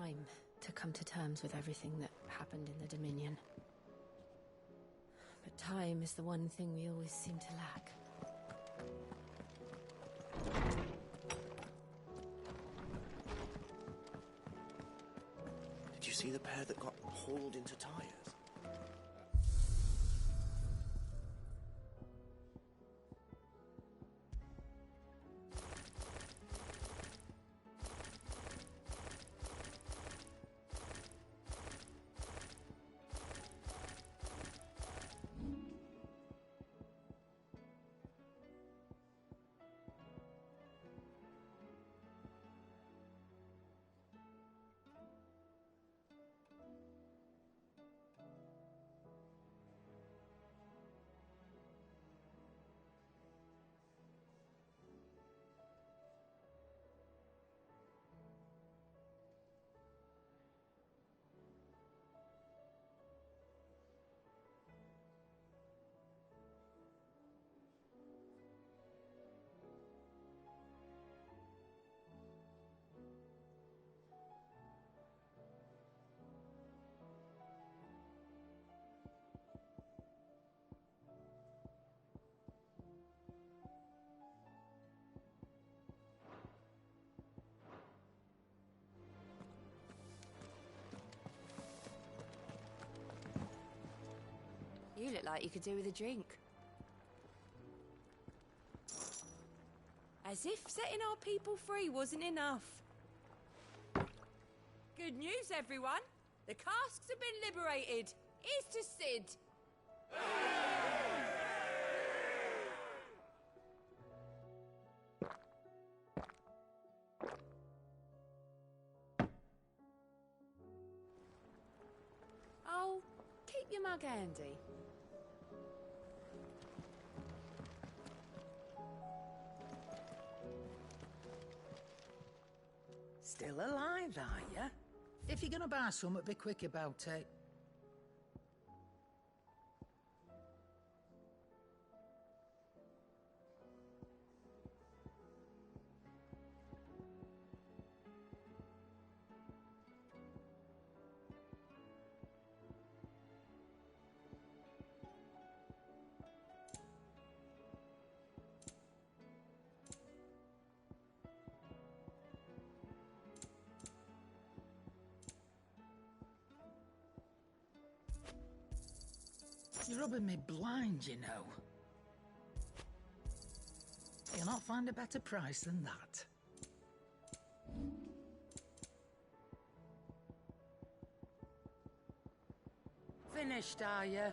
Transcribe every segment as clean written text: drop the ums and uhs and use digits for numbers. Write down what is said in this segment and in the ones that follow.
time to come to terms with everything that happened in the Dominion. But time is the one thing we always seem to lack. Did you see the pair that got hauled into tires? You look like you could do with a drink. As if setting our people free wasn't enough. Good news, everyone. The casks have been liberated. Here's to Sid. Oh, keep your mug handy. Still alive, are you? If you're gonna buy some, be quick about it. You're rubbing me blind, you know. You'll not find a better price than that. Finished, are you?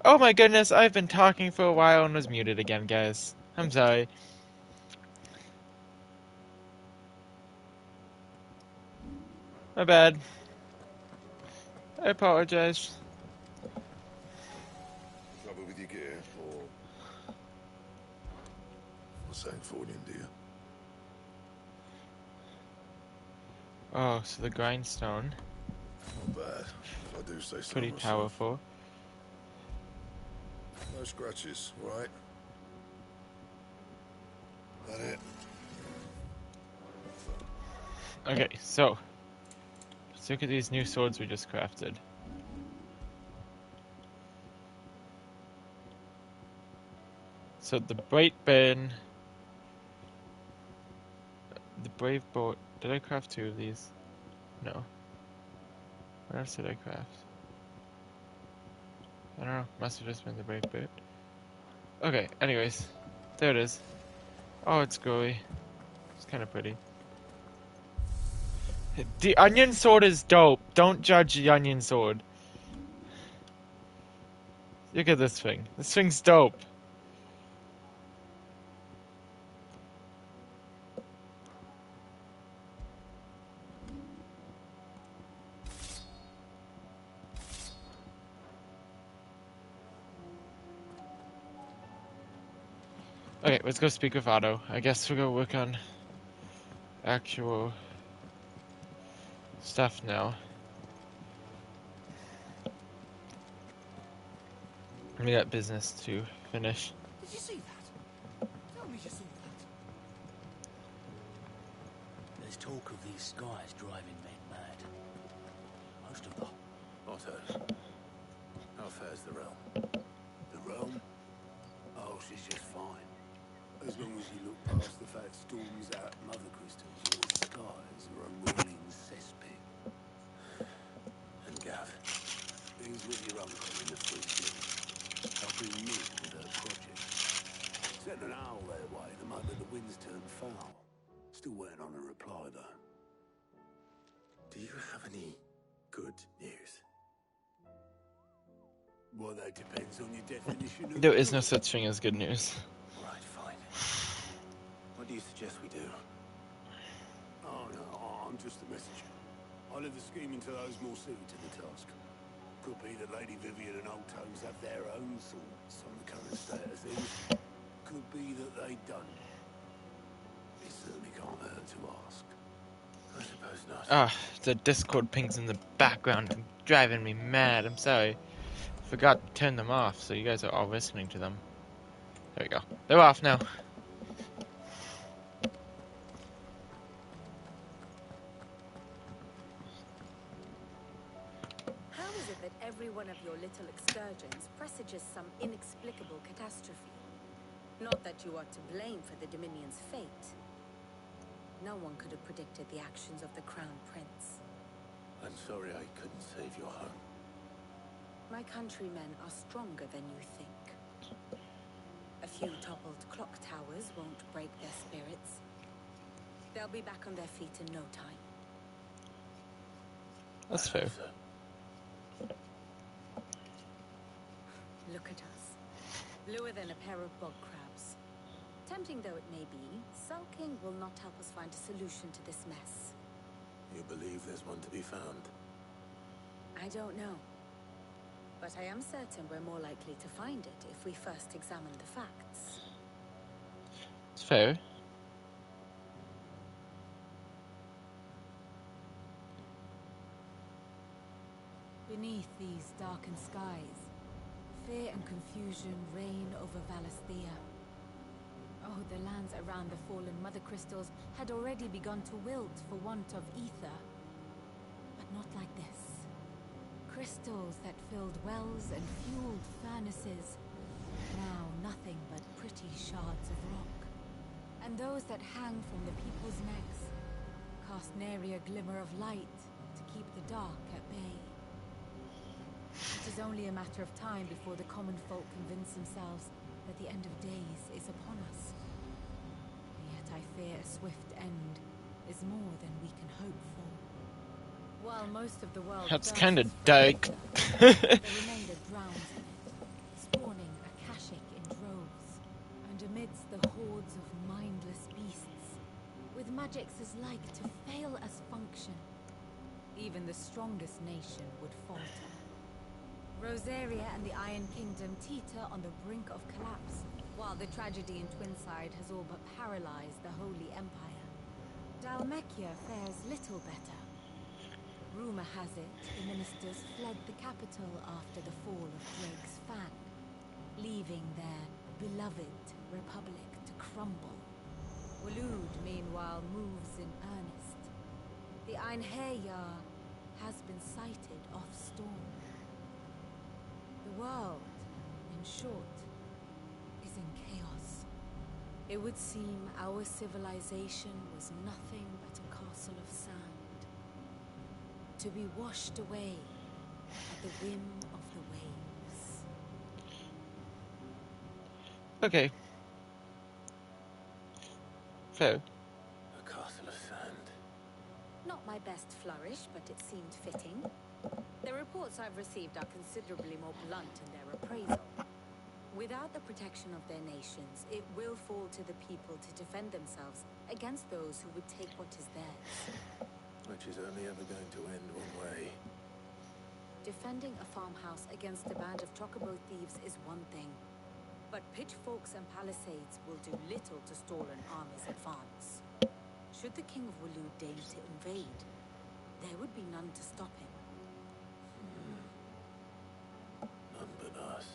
Oh my goodness, I've been talking for a while and was muted again, guys. I'm sorry. My bad. I apologize. Trouble with your gear, or something falling, do you? Oh, so the grindstone. Not bad, if I do say so Pretty myself. powerful. No scratches, right? That it? Okay, so let's look at these new swords we just crafted. So the Bright Burn, the Brave Bolt. Did I craft two of these? No. What else did I craft? I don't know. Must have just been the Brave Bolt. Okay, anyways. There it is. Oh, it's glowy. It's kind of pretty. The onion sword is dope. Don't judge the onion sword. Look at this thing. This thing's dope. Okay, let's go speak with Otto. I guess we'll go work on actual stuff now. We got business to finish. Did you see that? Tell me you saw that. There's talk of these skies driving men mad. Most of them. Otto, how fares the realm? The realm? Oh, she's just fine. As long as you look past the fat storms out Mother Crystals, all the skies are a rolling cesspit. And Gav, he's with your uncle in the Free City, helping me with her project. Sent an owl their way the moment the winds turned foul. Still waiting on a reply, though. Do you have any good news? Well, that depends on your definition of There is no good. such thing as good news. Right, fine. What do you suggest we do? Oh, no, I'm just a messenger. I leave the scheming to those more suited to the task. Could be that Lady Vivian and Old Tomes have their own thoughts on the current state of things. Could be that they don't. It certainly can't hurt to ask. I suppose not. Ah, the Discord pings in the background are driving me mad. I'm sorry. Forgot to turn them off, so you guys are all listening to them. There we go. They're off now. How is it that every one of your little excursions presages some inexplicable catastrophe? Not that you are to blame for the Dominion's fate. No one could have predicted the actions of the Crown Prince. I'm sorry I couldn't save your home. My countrymen are stronger than you think. A few toppled clock towers won't break their spirits. They'll be back on their feet in no time. That's fair. Look at us. Bluer than a pair of bog crabs. Tempting though it may be, sulking will not help us find a solution to this mess. You believe there's one to be found? I don't know. But I am certain we're more likely to find it if we first examine the facts. It's fair. Beneath these darkened skies, fear and confusion reign over Valisthea. Oh, the lands around the fallen Mother Crystals had already begun to wilt for want of ether. But not like this. Crystals that filled wells and fueled furnaces. Now nothing but pretty shards of rock. And those that hang from the people's necks cast nary a glimmer of light to keep the dark at bay. It is only a matter of time before the common folk convince themselves that the end of days is upon us. Yet I fear a swift end is more than we can hope for. While most of the world That's thirsts kind of for dark. ether, the remainder drowns in it, spawning Akashic in droves, and amidst the hordes of mindless beasts, with magics as like to fail as function, even the strongest nation would falter. Rosaria and the Iron Kingdom teeter on the brink of collapse, while the tragedy in Twinside has all but paralyzed the Holy Empire. Dalmekia fares little better. Rumor has it the ministers fled the capital after the fall of Drake's Fang, leaving their beloved republic to crumble. Waloed, meanwhile, moves in earnest. The Einherjar has been sighted off Storm. The world, in short, is in chaos. It would seem our civilization was nothing but a castle of sand, to be washed away at the whim of the waves. Okay. Fair. A castle of sand. Not my best flourish, but it seemed fitting. The reports I've received are considerably more blunt in their appraisal. Without the protection of their nations, it will fall to the people to defend themselves against those who would take what is theirs. Which is only ever going to end one way. Defending a farmhouse against a band of chocobo thieves is one thing, but pitchforks and palisades will do little to stall an army's advance. Should the King of Wulu deign to invade, there would be none to stop him. None but us.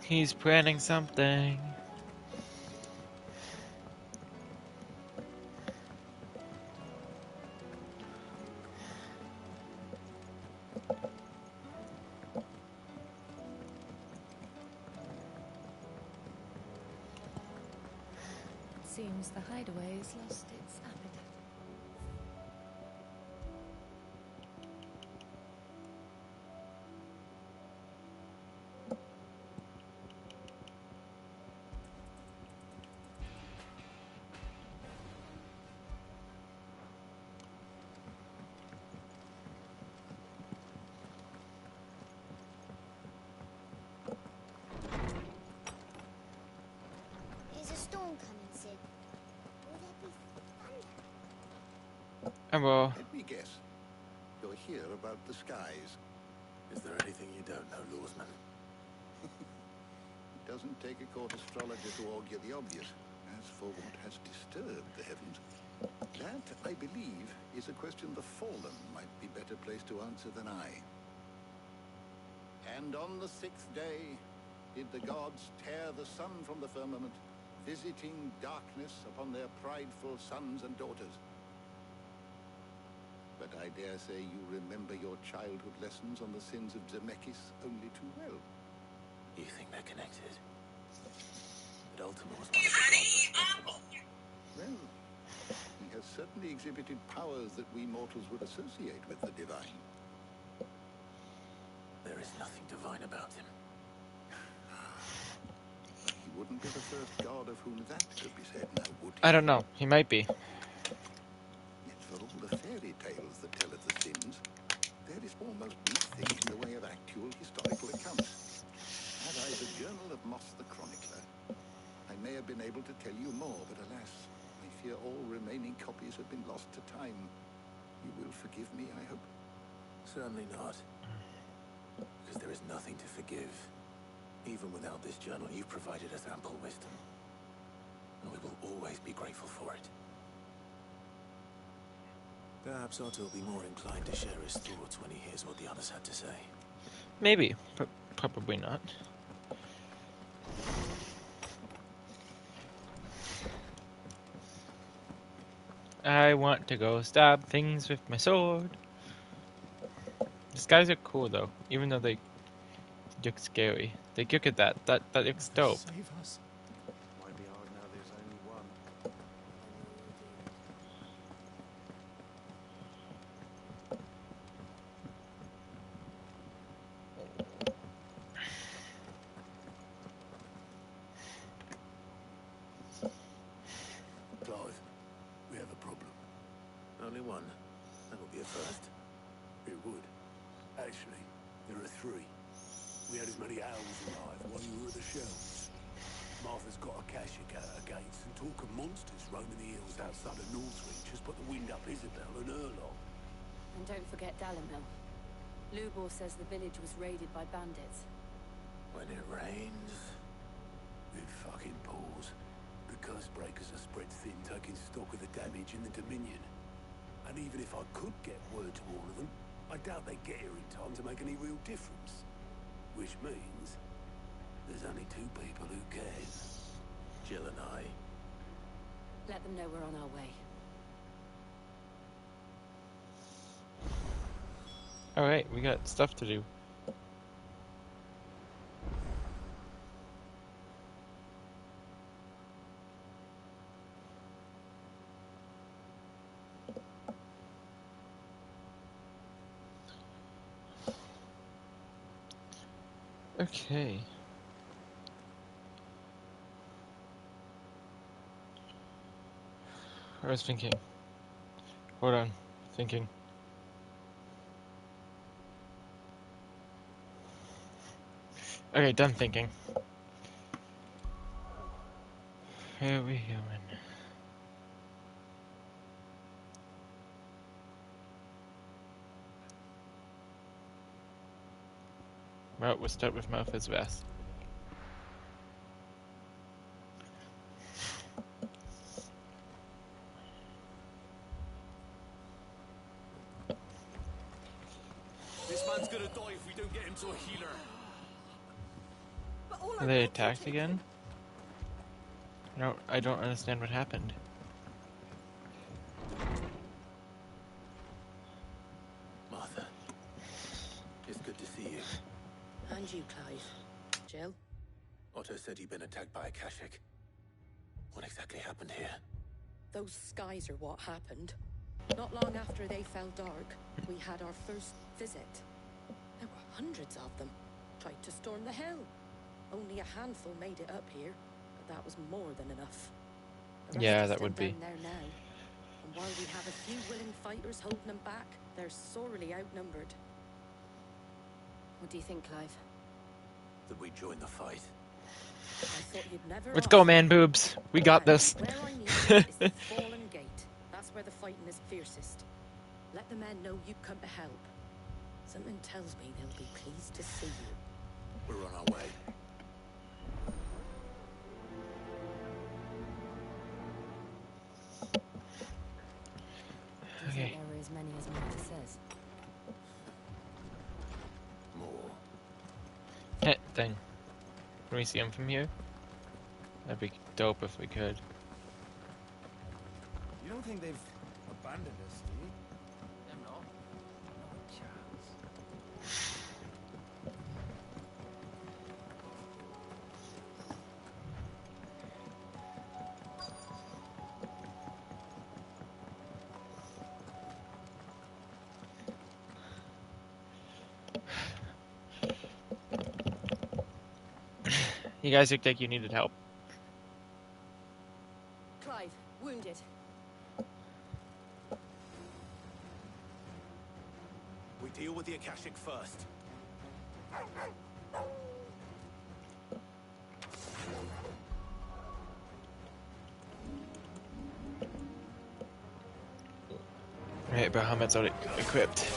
He's planning something. Seems the hideaway has lost its appetite. There's a storm coming, Sid. Will there be thunder? Well, Let me guess. You're here about the skies. Is there anything you don't know, Lawsman? It doesn't take a court astrologer to augur the obvious. As for what has disturbed the heavens, that, I believe, is a question the Fallen might be better placed to answer than I. And on the 6th day did the gods tear the sun from the firmament, visiting darkness upon their prideful sons and daughters. But I dare say you remember your childhood lessons on the sins of Zemeckis only too well. You think they're connected? But Ultima was one of the gods responsible. Well, he has certainly exhibited powers that we mortals would associate with the divine. There is nothing divine about him. He wouldn't be the first god of whom that could be said now, would he? I don't know. He might be. Yet for all the fairy tales that tell of the sins, there is almost nothing in the way of actual historical accounts. Had I the Journal of Moss the Chronicler, I may have been able to tell you more, but alas, I fear all remaining copies have been lost to time. You will forgive me, I hope? Certainly not. Because there is nothing to forgive. Even without this journal, you've provided us ample wisdom. And we will always be grateful for it. Perhaps Otto will be more inclined to share his thoughts when he hears what the others had to say. Maybe. Probably not. I want to go stab things with my sword. These guys are cool though, even though they look scary. Like, look at that. That looks dope. Save us. Might be hard now there's only one. Clive, we have a problem. Only one. That will be a first. It would. Actually, there are three. We had as many owls alive while you were at the shelves. Martha's got a Akashic at her gates, and talk of monsters roaming the hills outside of Northreach has put the wind up Isabel and Erlong. And don't forget Dalimil. Lubor says the village was raided by bandits. When it rains. It fucking pours. The curse breakers are spread thin, taking stock of the damage in the Dominion. And even if I could get word to all of them, I doubt they'd get here in time to make any real difference. Which means there's only two people who can. Jill and I. Let them know we're on our way. Alright, we got stuff to do. Okay. I was thinking. Hold on. Thinking. Okay, done thinking. Here we going. Well, we'll start with Malphite's vest. This man's gonna die if we don't get him to a healer. But all Are they attacked again? No, I don't understand what happened. Martha, it's good to see you. And you, Clive. Jill? Otto said you'd been attacked by a Kashik. What exactly happened here? Those skies are what happened. Not long after they fell dark, we had our first visit. There were hundreds of them. Tried to storm the hill. Only a handful made it up here, but that was more than enough. The rest Yeah, are that still would be. down there now. And while we have a few willing fighters holding them back, they're sorely outnumbered. What do you think, Clive? That we join the fight. I thought you'd never Let's ask. go, man boobs. We got this. Where I need you is the Fallen Gate. That's where the fighting is fiercest. Let the men know you've come to help. Something tells me they'll be pleased to see you. We're on our way. Do you think there were as many as Martha says? More. Thing. Can we see him from here? That'd be dope if we could. You don't think they've abandoned us, do you? Them not? Not a chance. You guys look like you needed help. Clive, wounded. We deal with the Akashic first. Right, Bahamut's already equipped.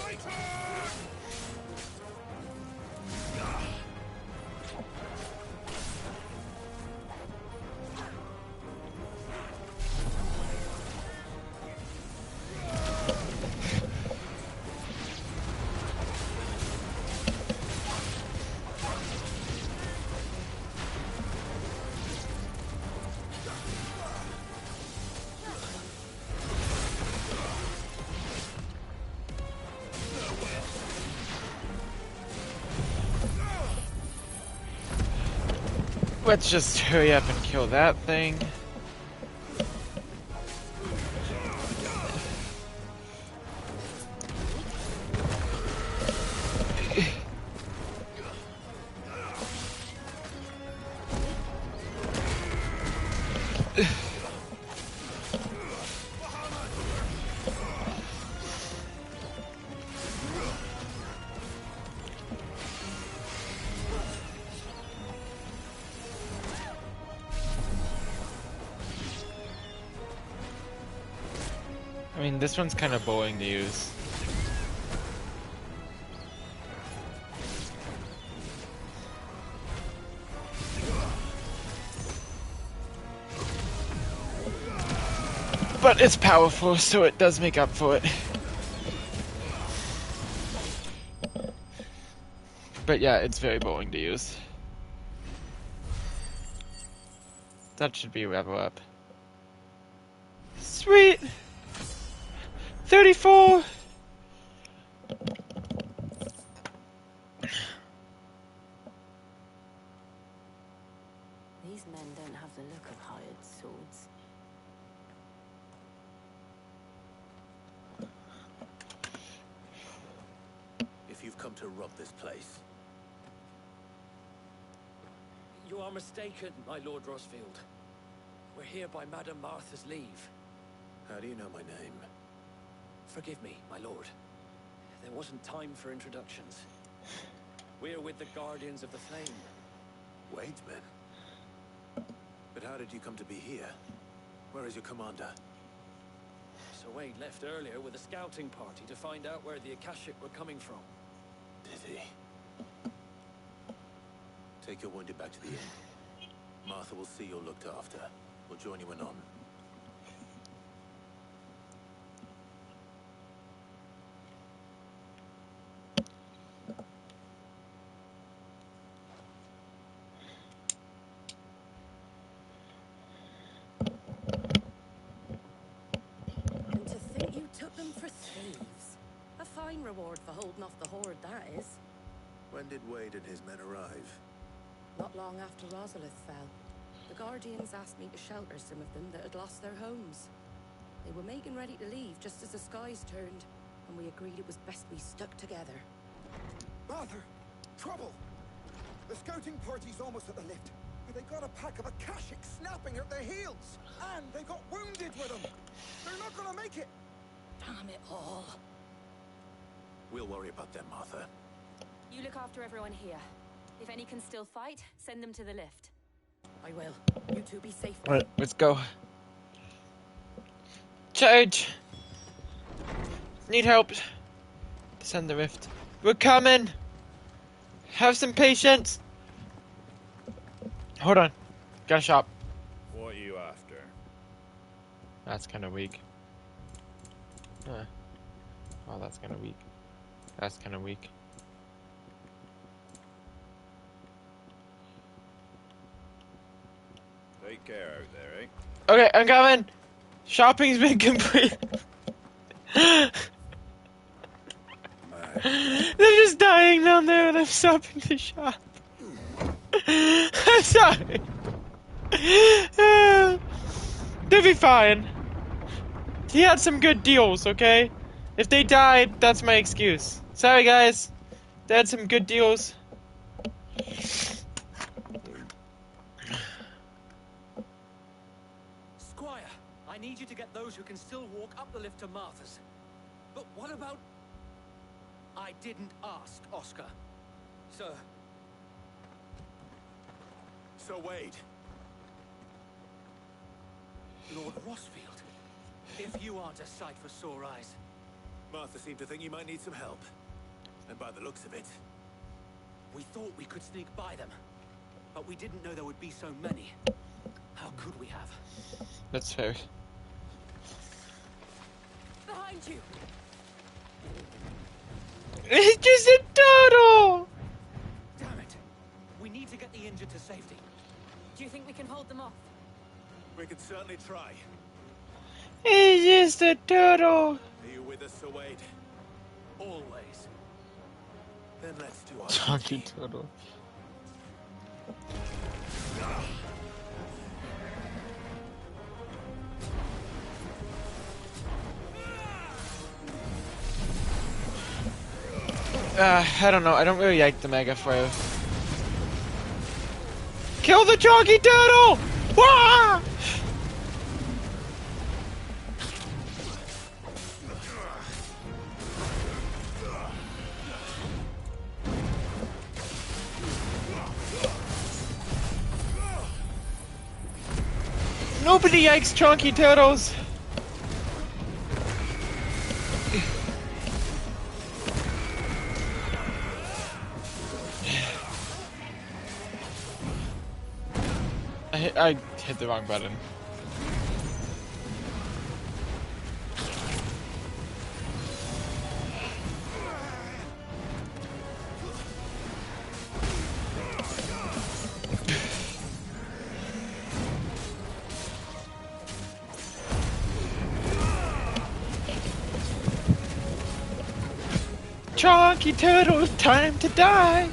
Let's just hurry up and kill that thing. I mean, this one's kind of boring to use. But it's powerful, so it does make up for it. But yeah, it's very boring to use. That should be level up. Sweet! 34! These men don't have the look of hired swords. If you've come to rob this place, You are mistaken, my Lord Rosfield. We're here by Madame Martha's leave. How do you know my name? Forgive me, my lord. There wasn't time for introductions. We're with the Guardians of the Flame. Wait, men. But how did you come to be here? Where is your commander? So Wade left earlier with a scouting party to find out where the Akashic were coming from. Did he? Take your wounded back to the inn. Martha will see you're looked after. We'll join you anon. And to think you took them for thieves. A fine reward for holding off the horde, that is. When did Wade and his men arrive? Not long after Rosalith fell. The Guardians asked me to shelter some of them that had lost their homes. They were making ready to leave just as the skies turned, and we agreed it was best we stuck together. Arthur! Trouble! The scouting party's almost at the lift. But they got a pack of Akashic snapping at their heels! And they got wounded with them! They're not gonna make it! Damn it all. We'll worry about them, Martha. You look after everyone here. If any can still fight, send them to the lift. I will. You two be safe. Alright, let's go. Charge! Need help. Descend the rift. We're coming! Have some patience! Hold on. Got a shop. What are you after? That's kind of weak. Oh, that's kind of weak. That's kind of weak. Take care out there, eh? Okay, I'm coming! Shopping's been complete. They're just dying down there and I'm stopping to shop. I'm sorry. They'll be fine. He had some good deals, okay? If they died, that's my excuse. Sorry, guys. They had some good deals. Squire, I need you to get those who can still walk up the lift to Martha's. But what about... I didn't ask, Oscar. Sir. Sir Wade. Lord Rossfield. If you aren't a sight for sore eyes. Martha seemed to think you might need some help. And by the looks of it... We thought we could sneak by them. But we didn't know there would be so many. How could we have? That's fair. Behind you! It's just a turtle! Damn it! We need to get the injured to safety. Do you think we can hold them off? We can certainly try. It's just a turtle! Are you with us, Sir Wade? Always. Then let's do our Chunky turtle. I don't know. I don't really like the mega throw. Kill the chunky turtle! Wah! Nobody likes chunky turtles. I hit the wrong button. Chunky turtle, time to die!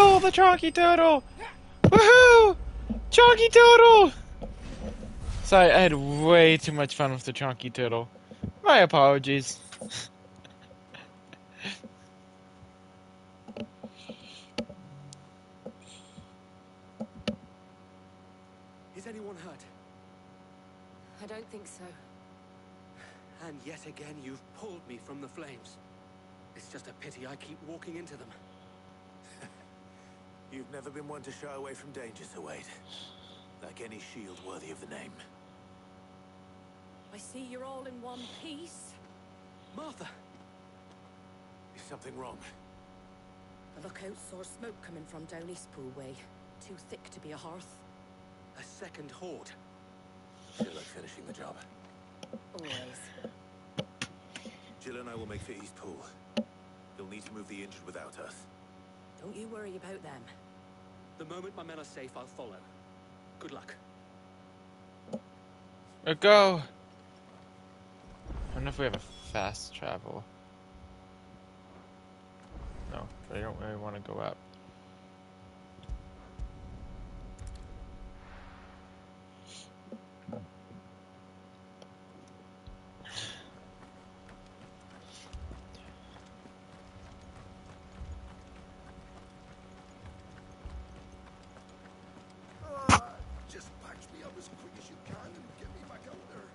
Kill the Chonky Turtle! Woohoo! Chonky Turtle! Sorry, I had way too much fun with the Chonky Turtle. My apologies. Is anyone hurt? I don't think so. And yet again, you've pulled me from the flames. It's just a pity I keep walking into them. You've never been one to shy away from danger, Sir Wade. Like any shield worthy of the name. I see you're all in one piece. Martha! Is something wrong? The lookout saw smoke coming from down Eastpool way. Too thick to be a hearth. A second horde. Feel like finishing the job. Always. Jill and I will make for Eastpool. You'll need to move the injured without us. Don't you worry about them. The moment my men are safe, I'll follow. Good luck. Go! I wonder if we have a fast travel. No, I don't really want to go up. Just patch me up as quick as you can and get me back out there.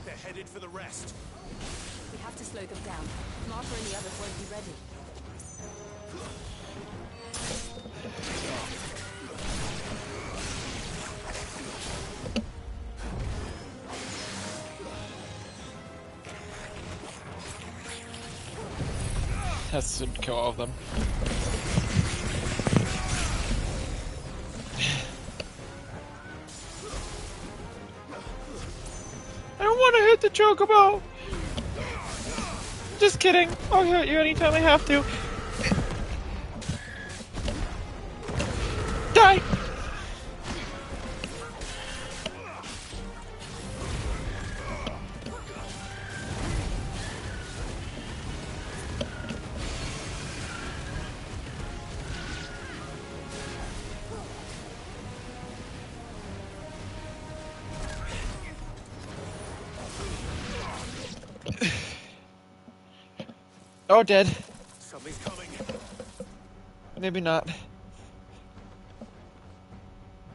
They're headed for the rest. We have to slow them down. Martha and the others won't be ready. That should kill all of them. I don't want to hit the chocobo! Just kidding. I'll hit you anytime I have to. Die! Oh, dead. Something's coming. Maybe not.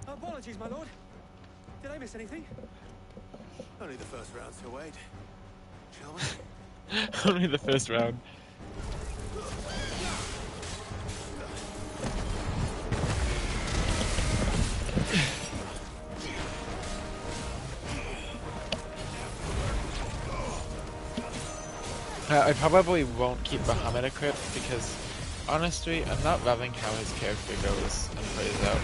Apologies, my lord. Did I miss anything? Only the first round, Sir Wade. Shall we? Only the first round. I probably won't keep Bahamut equipped because, honestly, I'm not loving how his character goes and plays out.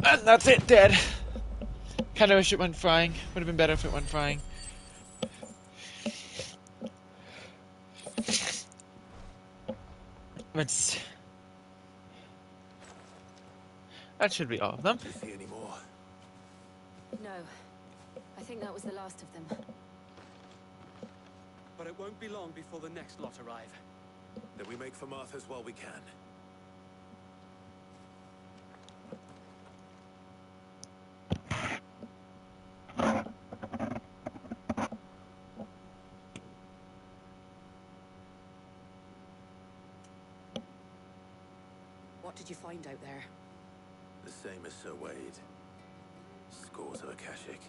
And that's it, dead. Kinda wish it went flying. Would have been better if it went flying. Let's... That should be all of them. Do you see any more? No. I think that was the last of them. But it won't be long before the next lot arrive. Then we make for Martha's while we can. What did you find out there? The same as Sir Wade. Scores of Akashic.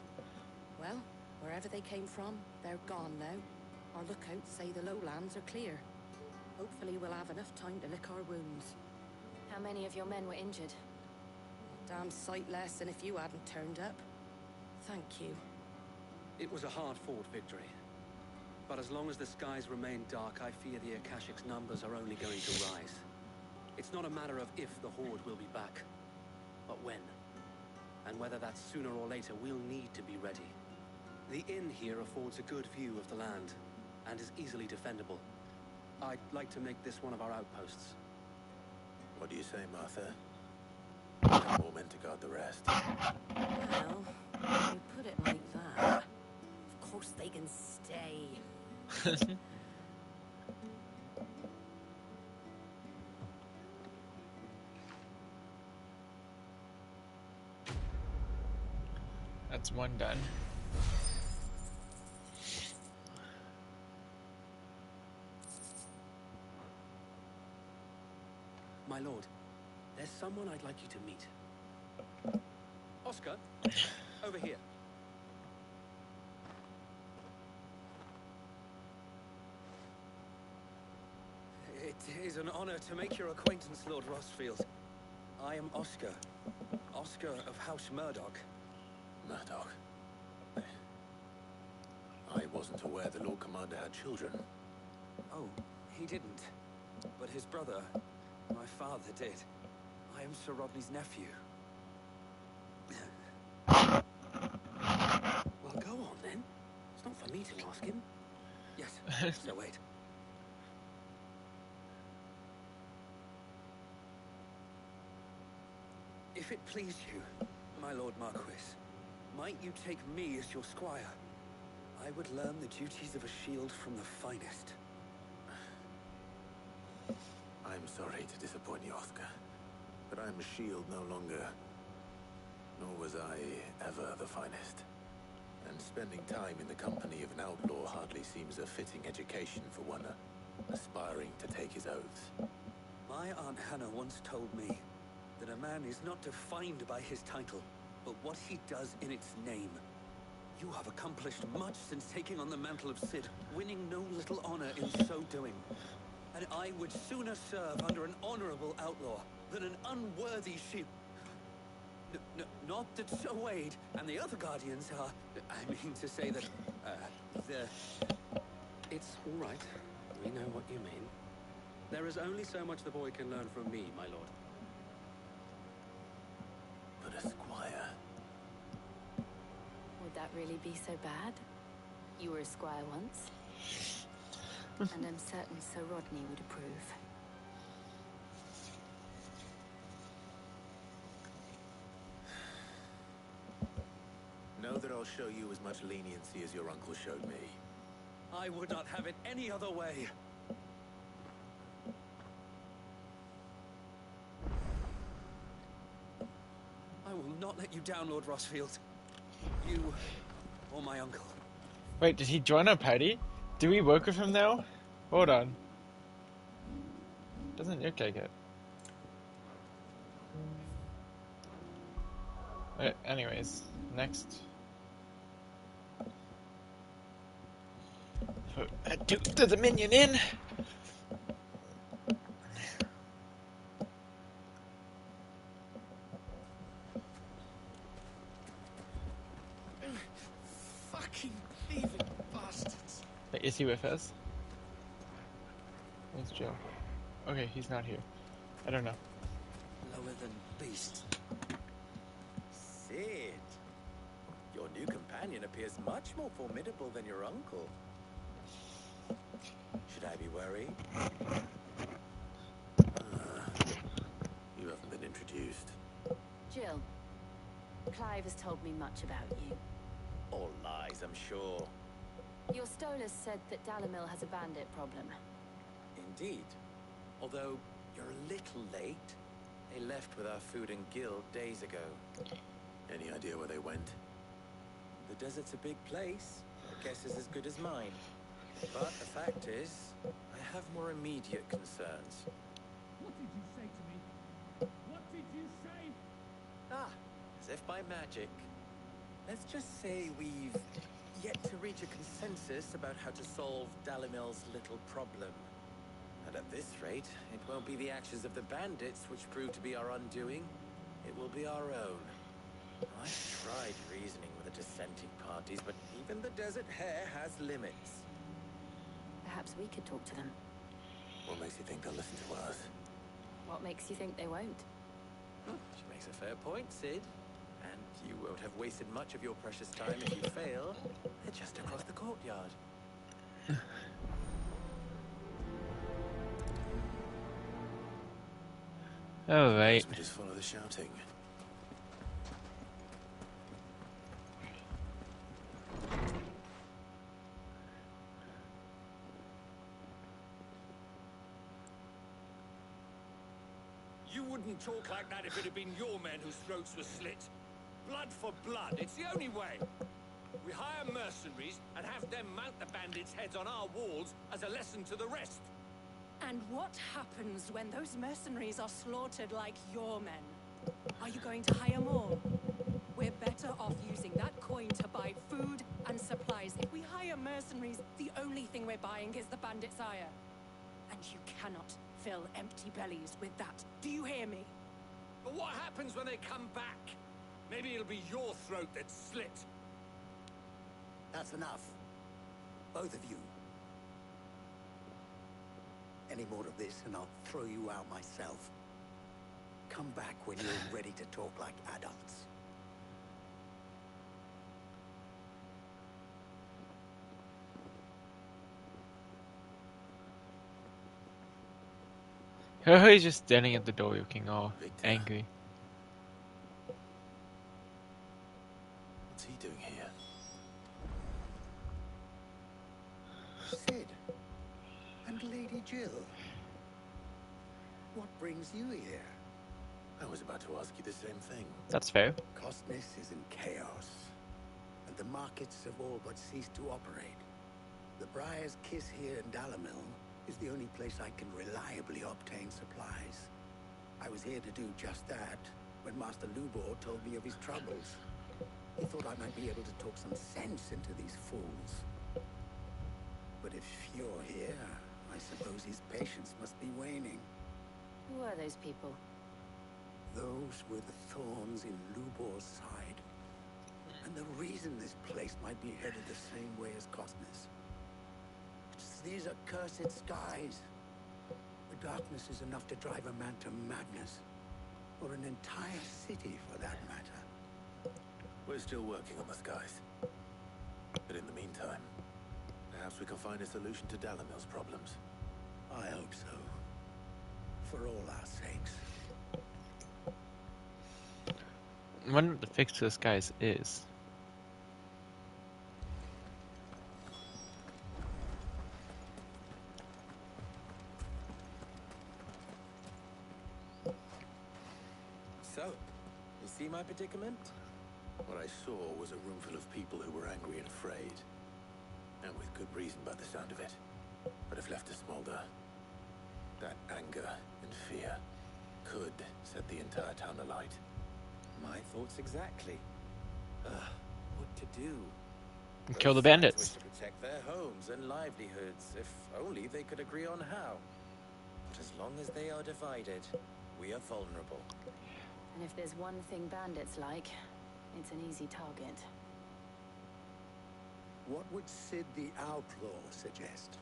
Well, wherever they came from, they're gone now. Our lookouts say the lowlands are clear. Hopefully we'll have enough time to lick our wounds. How many of your men were injured? Damn sight less than if you hadn't turned up. Thank you. It was a hard-fought victory. But as long as the skies remain dark, I fear the Akashic's numbers are only going to rise. It's not a matter of if the Horde will be back, but when. And whether that's sooner or later, we'll need to be ready. The inn here affords a good view of the land, and is easily defendable. I'd like to make this one of our outposts. What do you say, Martha? Have more men to guard the rest. Well, when you put it like that, of course they can stay. That's one done. My lord, there's someone I'd like you to meet. Oscar, over here. It is an honor to make your acquaintance, Lord Rosfield. I am Oscar. Oscar of House Murdoch. Murdoch? I wasn't aware the Lord Commander had children. Oh, he didn't. But his brother, my father, did. I am Sir Rodney's nephew. Well, go on then. It's not for me to ask him. Yes, so wait. If it please you, my Lord Marquis, might you take me as your squire? I would learn the duties of a shield from the finest. I'm sorry to disappoint you, Oscar, but I'm a shield no longer. Nor was I ever the finest. And spending time in the company of an outlaw hardly seems a fitting education for one aspiring to take his oaths. My Aunt Hannah once told me that a man is not defined by his title, but what he does in its name. You have accomplished much since taking on the mantle of Cid, winning no little honor in so doing. And I would sooner serve under an honorable outlaw than an unworthy shield. Not that Sir Wade and the other Guardians are... I mean to say that, It's all right. We know what you mean. There is only so much the boy can learn from me, my lord. But a squire? Would that really be so bad? You were a squire once. And I'm certain Sir Rodney would approve. Know that I'll show you as much leniency as your uncle showed me. I would not have it any other way. I will not let you down, Lord Rosfield. You or my uncle. Wait, did he join our party? Do we work with him now? Hold on. Doesn't look like it. Anyways, next. To the minion inn. Fucking thieving bastards. Wait, is he with us? Where's Joe? Okay, he's not here. I don't know. Lower than beasts. Cid, your new companion appears much more formidable than your uncle. Should I be worried? You haven't been introduced. Jill, Clive has told me much about you. All lies, I'm sure. Your Stolas said that Dalamil has a bandit problem. Indeed. Although you're a little late. They left with our food and guild days ago. Any idea where they went? The desert's a big place. Your guess is as good as mine. But the fact is, I have more immediate concerns. What did you say to me? What did you say? Ah, as if by magic. Let's just say we've yet to reach a consensus about how to solve Dalimil's little problem. And at this rate, it won't be the actions of the bandits which prove to be our undoing. It will be our own. I've tried reasoning with the dissenting parties, but even the desert hare has limits. Perhaps we could talk to them. What makes you think they'll listen to us? What makes you think they won't? She makes a fair point, Sid. And you won't have wasted much of your precious time if you fail. They're just across the courtyard. All right. We just follow the shouting. You wouldn't talk like that if it had been your men whose throats were slit. Blood for blood, it's the only way. We hire mercenaries and have them mount the bandits' heads on our walls as a lesson to the rest. And what happens when those mercenaries are slaughtered like your men? Are you going to hire more? We're better off using that coin to buy food and supplies. If we hire mercenaries, the only thing we're buying is the bandits' ire. And you cannot fill empty bellies with that. Do you hear me? But what happens when they come back? Maybe it'll be your throat that's slit. That's enough. Both of you. Any more of this and I'll throw you out myself. Come back when you're ready to talk like adults. He's just standing at the door looking all angry. What's he doing here? Sid. And Lady Jill. What brings you here? I was about to ask you the same thing. That's fair. Costness is in chaos, and the markets have all but ceased to operate. The Briar's Kiss here in Dalimil is the only place I can reliably obtain supplies. I was here to do just that when Master Lubor told me of his troubles. He thought I might be able to talk some sense into these fools. But if you're here, I suppose his patience must be waning. Who are those people? Those were the thorns in Lubor's side. And the reason this place might be headed the same way as Costness. It's these accursed skies. The darkness is enough to drive a man to madness. Or an entire city, for that matter. We're still working on the skies. But in the meantime, perhaps we can find a solution to Dalimil's problems. I hope so. For all our sakes. I wonder what the fix to the skies is. So, you see my predicament? What I saw was a room full of people who were angry and afraid. And with good reason by the sound of it. But if left to smolder, that anger and fear could set the entire town alight. My thoughts exactly. What to do? Kill the Both sides bandits. wish to protect their homes and livelihoods, if only they could agree on how. But as long as they are divided, we are vulnerable. And if there's one thing bandits like, it's an easy target. What would Sid the Outlaw suggest?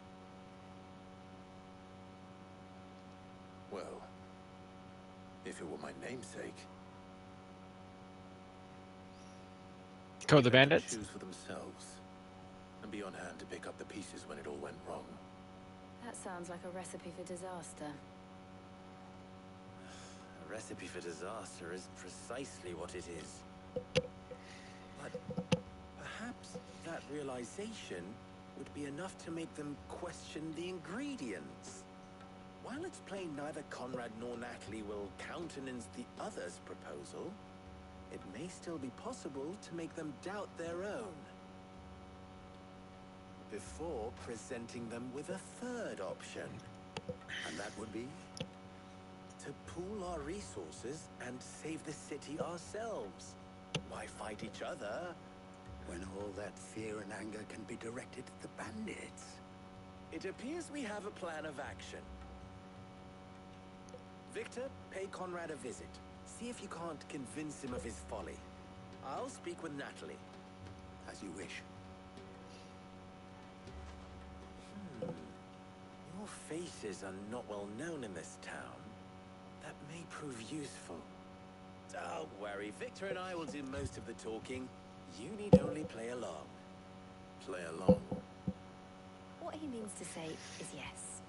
Well, if it were my namesake, Kill the let them bandits? choose for themselves, and be on hand to pick up the pieces when it all went wrong. That sounds like a recipe for disaster. A recipe for disaster is precisely what it is. But perhaps that realization would be enough to make them question the ingredients. While it's plain neither Conrad nor Natalie will countenance the other's proposal, it may still be possible to make them doubt their own. Before presenting them with a third option. And that would be? To pool our resources and save the city ourselves. Why fight each other when all that fear and anger can be directed at the bandits? It appears we have a plan of action. Victor, pay Conrad a visit. See if you can't convince him of his folly. I'll speak with Natalie. As you wish. Your faces are not well known in this town. That may prove useful. Don't worry, Victor and I will do most of the talking. You need only play along. Play along? What he means to say is yes.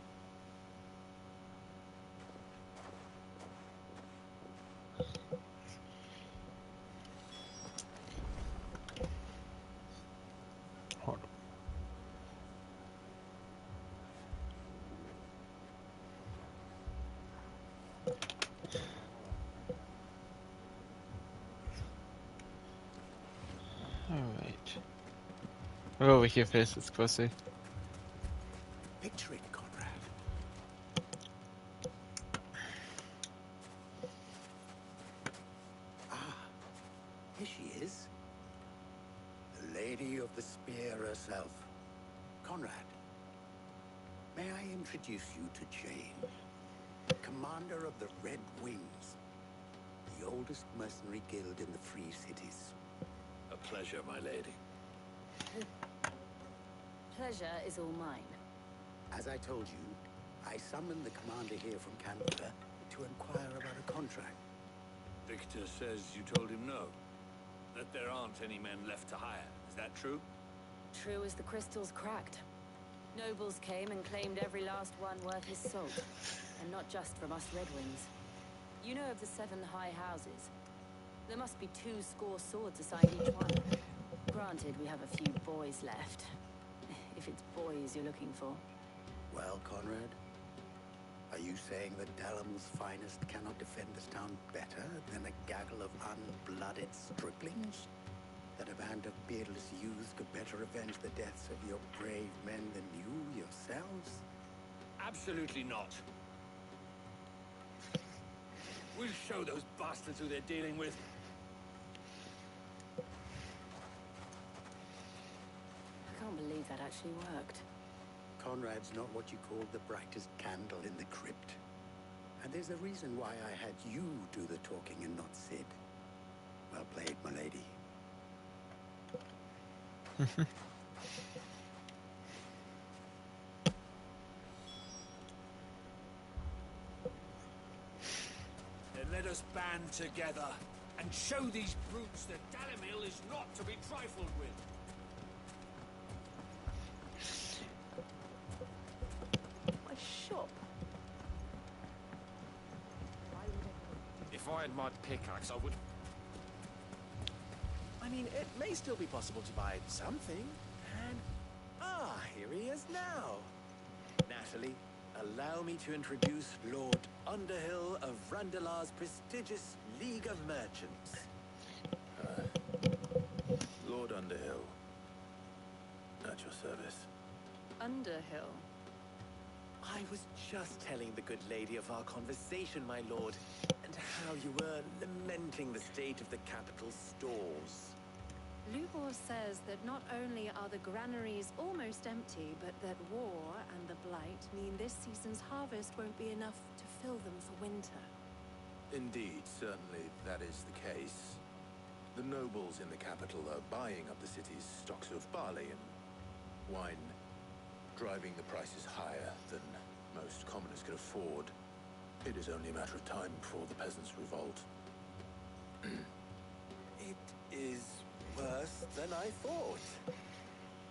Hold on. Alright. We're over here first, let's go see. Picture it, Conrad. Ah, here she is. The Lady of the Spear herself. Conrad, may I introduce you to Jane, commander of the Red Wings, the oldest mercenary guild in the Free Cities. A pleasure, my lady. Pleasure is all mine. As I told you, I summoned the commander here from Canada to inquire about a contract. Victor says you told him no. That there aren't any men left to hire. Is that true? True as the crystals cracked. Nobles came and claimed every last one worth his salt. And not just from us Red Wings. You know of the 7 high houses. There must be 2 swords assigned each one. Granted, we have a few boys left. If it's boys you're looking for. Well, Conrad, are you saying that Dalamil's finest cannot defend this town better than a gaggle of unblooded striplings? That a band of beardless youths could better avenge the deaths of your brave men than you yourselves? Absolutely not. We'll show those bastards who they're dealing with. I can't believe that actually worked. Conrad's not what you call the brightest candle in the crypt. And there's a reason why I had you do the talking and not Sid. Well played, my lady. Then let us band together and show these brutes that Dalimil is not to be trifled with. My shop. If I had my pickaxe, I would... I mean, it may still be possible to buy something. And... here he is now. Natalie, allow me to introduce Lord Underhill of Randalar's prestigious League of Merchants. Lord Underhill. At your service. Underhill. I was just telling the good lady of our conversation, my lord, and how you were lamenting the state of the capital stores. Lubor says that not only are the granaries almost empty, but that war and the Blight mean this season's harvest won't be enough to fill them for winter. Indeed, certainly that is the case. The nobles in the capital are buying up the city's stocks of barley and wine, driving the prices higher than most commoners can afford. It is only a matter of time before the peasants revolt. It is worse than I thought.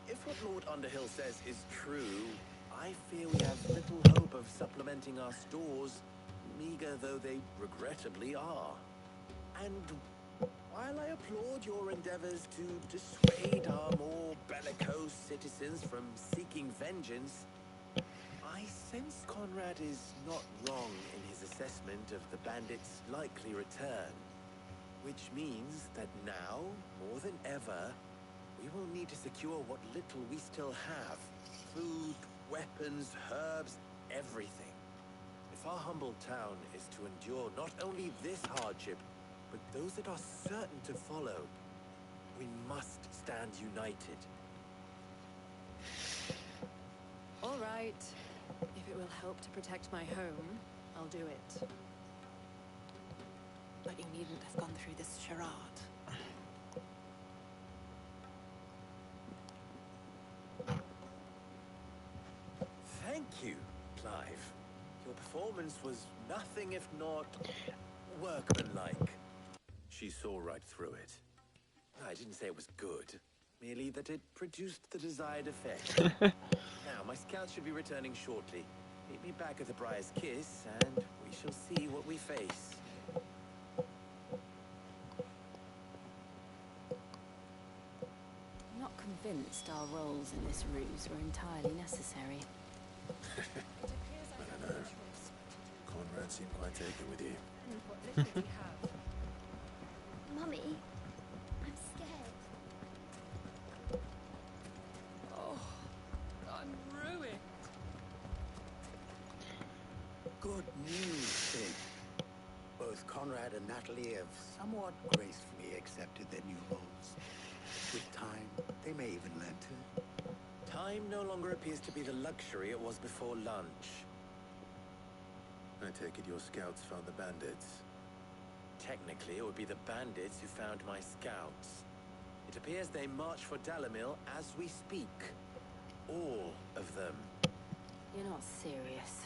If what Lord Underhill says is true, I fear we have little hope of supplementing our stores, meager though they regrettably are. And while I applaud your endeavors to dissuade our more bellicose citizens from seeking vengeance, I sense Conrad is not wrong in his assessment of the bandits' likely return. Which means that now, more than ever, we will need to secure what little we still have. Food, weapons, herbs, everything. If our humble town is to endure not only this hardship, but those that are certain to follow, we must stand united. All right. If it will help to protect my home, I'll do it. But you needn't have gone through this charade. Thank you, Clive. Your performance was nothing if not workmanlike. She saw right through it. I didn't say it was good, merely that it produced the desired effect. Now, my scouts should be returning shortly. Meet me back at the Briar's Kiss, and we shall see what we face. I'm not convinced our roles in this ruse were entirely necessary. I don't know. Conrad seemed quite taken with you. What little we have. Mummy, I'm scared. Oh, I'm ruined. Good news, Sid. Both Conrad and Natalie have somewhat gracefully accepted their new roles. With time, they may even learn to. Time no longer appears to be the luxury it was before lunch. I take it your scouts found the bandits. Technically, it would be the bandits who found my scouts. It appears they march for Dalimil as we speak. All of them. You're not serious.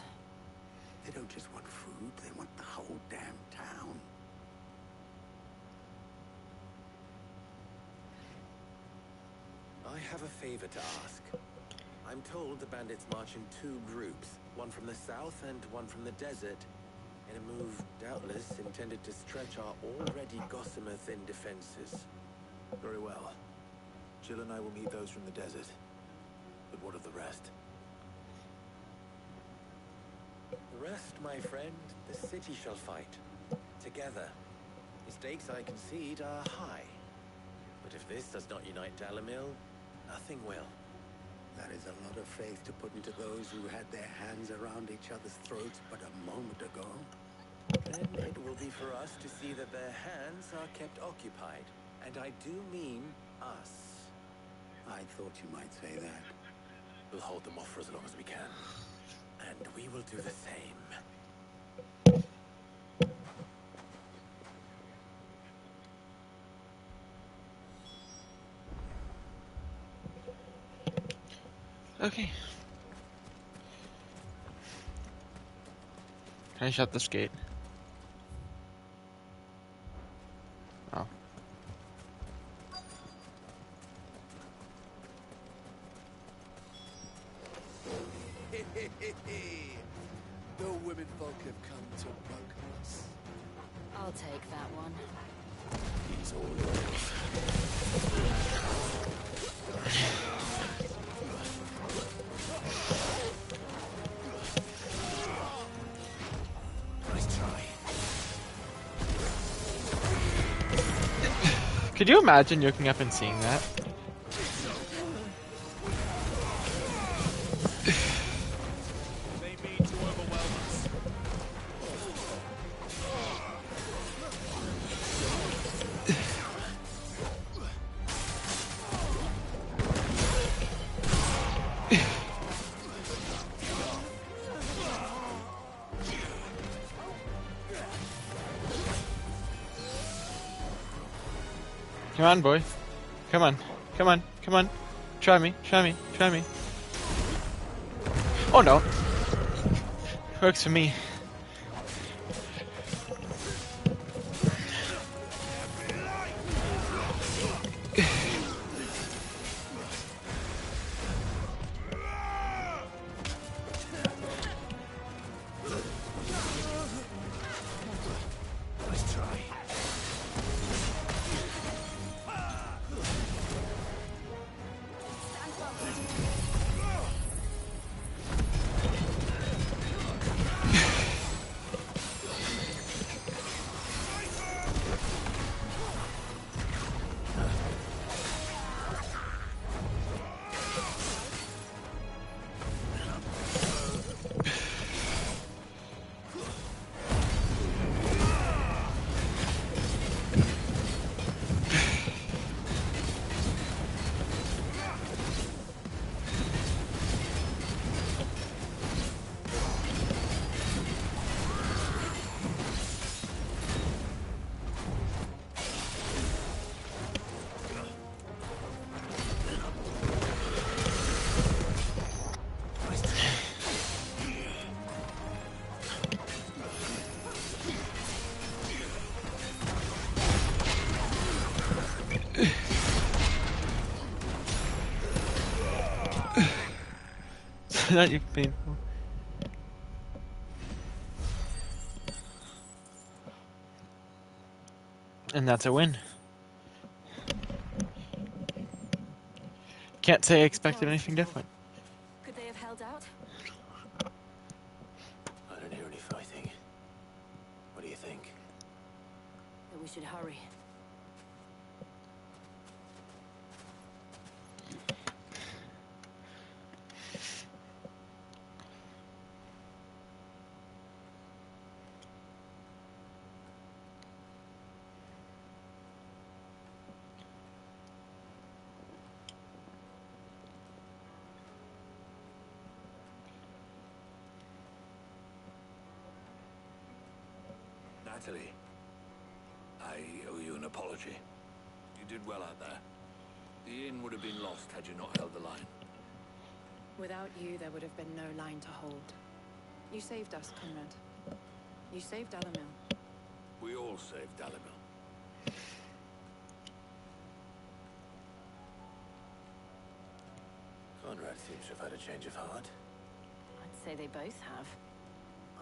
They don't just want food, they want the whole damn town. I have a favor to ask. I'm told the bandits march in two groups, one from the south and one from the desert, in a move doubtless intended to stretch our already gossamer-thin defenses. Very well. Jill and I will meet those from the desert. But what of the rest? The rest, my friend, the city shall fight. Together. The stakes, I concede, are high. But if this does not unite Dalimil, nothing will. That is a lot of faith to put into those who had their hands around each other's throats but a moment ago. Then it will be for us to see that their hands are kept occupied. And I do mean us. I thought you might say that. We'll hold them off for as long as we can. And we will do the same. Okay. Can I shut this gate? Oh. The women folk have come to bug us. I'll take that one. He's all yours. Nice try. Could you imagine looking up and seeing that? They mean to overwhelm us. Come on, boy. Come on. Come on. Come on. Try me. Try me. Try me. Oh no. Works for me. Nice try. Not even painful. And that's a win. Can't say I expected anything different. Could they have held out? I don't hear any fighting. What do you think? That we should hurry. Natalie, I owe you an apology. You did well out there. The inn would have been lost had you not held the line. Without you, there would have been no line to hold. You saved us, Conrad. You saved Dalimil. We all saved Dalimil. Conrad seems to have had a change of heart. I'd say they both have.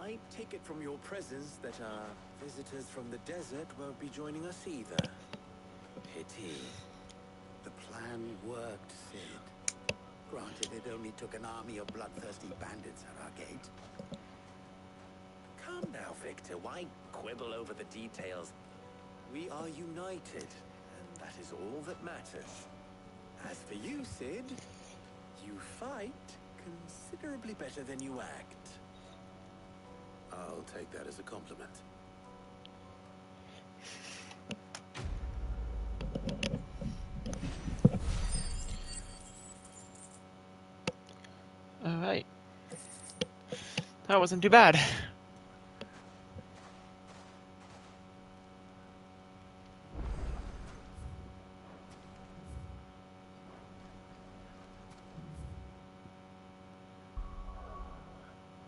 I take it from your presence that our visitors from the desert won't be joining us either. Pity. The plan worked, Sid. Granted, it only took an army of bloodthirsty bandits at our gate. Calm now, Victor. Why quibble over the details? We are united, and that is all that matters. As for you, Sid, you fight considerably better than you act. I'll take that as a compliment. Alright. That wasn't too bad.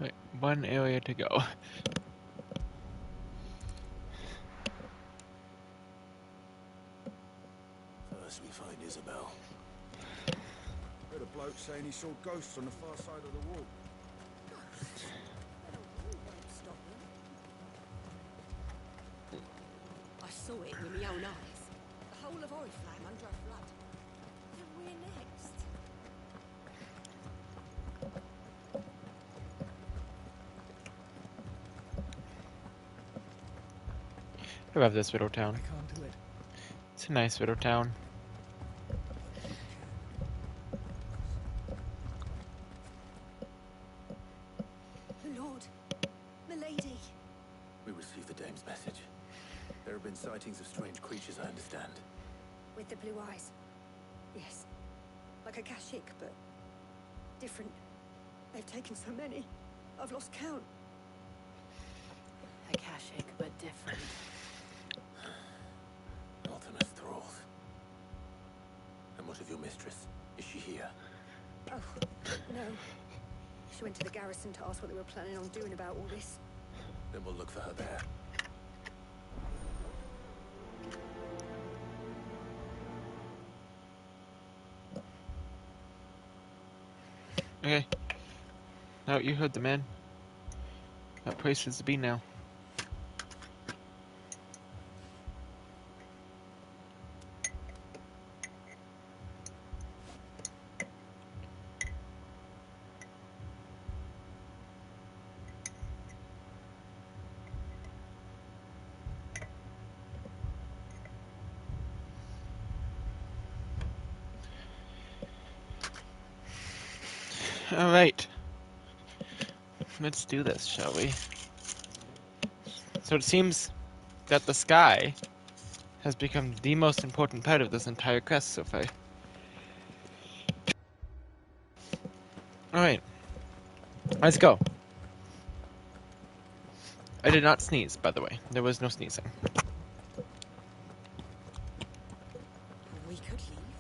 Right, one area to go. First we find Isabel. Heard a bloke saying he saw ghosts on the far side of the wall. I saw it with my own eyes. The whole of Oriflame under a flood. And we're next. I love this little town. I can't do it. It's a nice little town. Lord, milady. We received the dame's message. There have been sightings of strange creatures, I understand. With the blue eyes. Yes. Like a Kashik, but different. They've taken so many. I've lost count. Akashic, but different. Ultimus thralls. And what of your mistress? Is she here? Oh, no. She went to the garrison to ask what they were planning on doing about all this. Then we'll look for her there. Okay. Now you heard the man. That place is to be now. Alright. Let's do this, shall we? So it seems that the sky has become the most important part of this entire quest so far. Alright. Let's go. I did not sneeze, by the way. There was no sneezing. We could leave.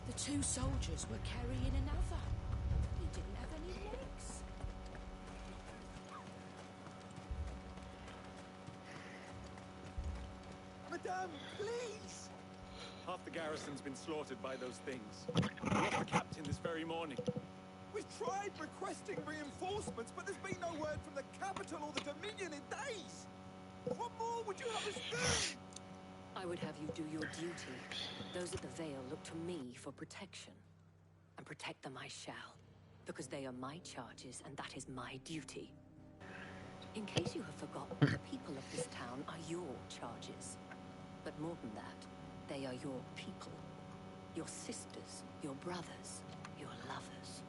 The two soldiers were carrying another. He didn't have any legs. Madame, please! Half the garrison's been slaughtered by those things. We lost the captain this very morning. We've tried requesting reinforcements, but there's been no word from the capital or the Dominion in days. What more would you have us do? I would have you do your duty. Those at the Vale look to me for protection. And protect them I shall. Because they are my charges, and that is my duty. In case you have forgotten, the people of this town are your charges. But more than that, they are your people. Your sisters, your brothers, your lovers.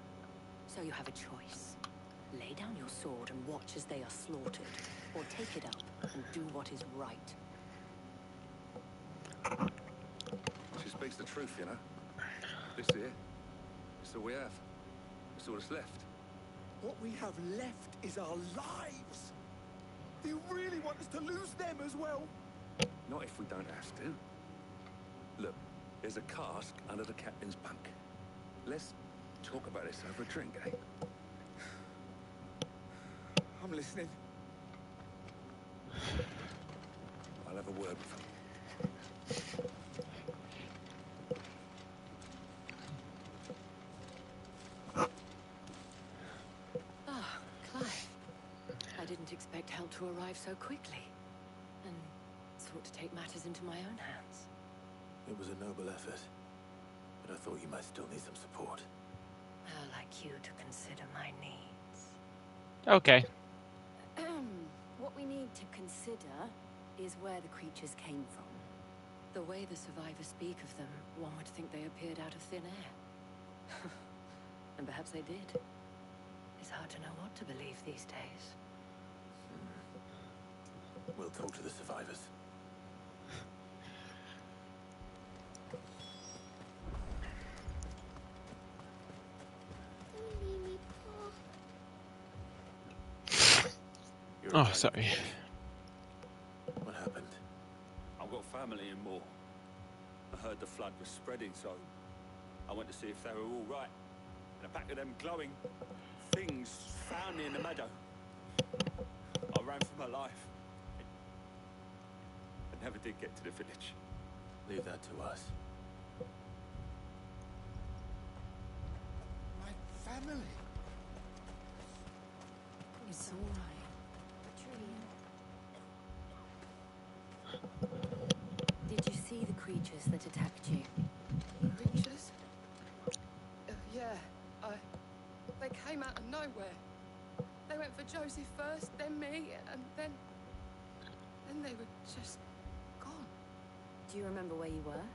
So you have a choice. Lay down your sword and watch as they are slaughtered, or take it up and do what is right. She speaks the truth, you know. This here, it's all we have. It's all that's left. What we have left is our lives. Do you really want us to lose them as well? Not if we don't have to. Look, there's a cask under the captain's bunk. Let's talk about this over a drink, eh? I'm listening. I'll have a word with him. Ah, Clive. I didn't expect help to arrive so quickly. And sought to take matters into my own hands. It was a noble effort, but I thought you might still need some support. I'd like you to consider my needs. Okay. What we need to consider is where the creatures came from. The way the survivors speak of them, one would think they appeared out of thin air. And perhaps they did. It's hard to know what to believe these days. We'll talk to the survivors. Oh, sorry. What happened? I've got family in Moor. I heard the flood was spreading, so I went to see if they were all right. And a pack of them glowing things found me in the meadow. I ran for my life. I never did get to the village. Leave that to us. My family. It's all right. Did you see the creatures that attacked you? Creatures? Yeah, they came out of nowhere. They went for Joseph first, then me, and then they were just gone. Do you remember where you were?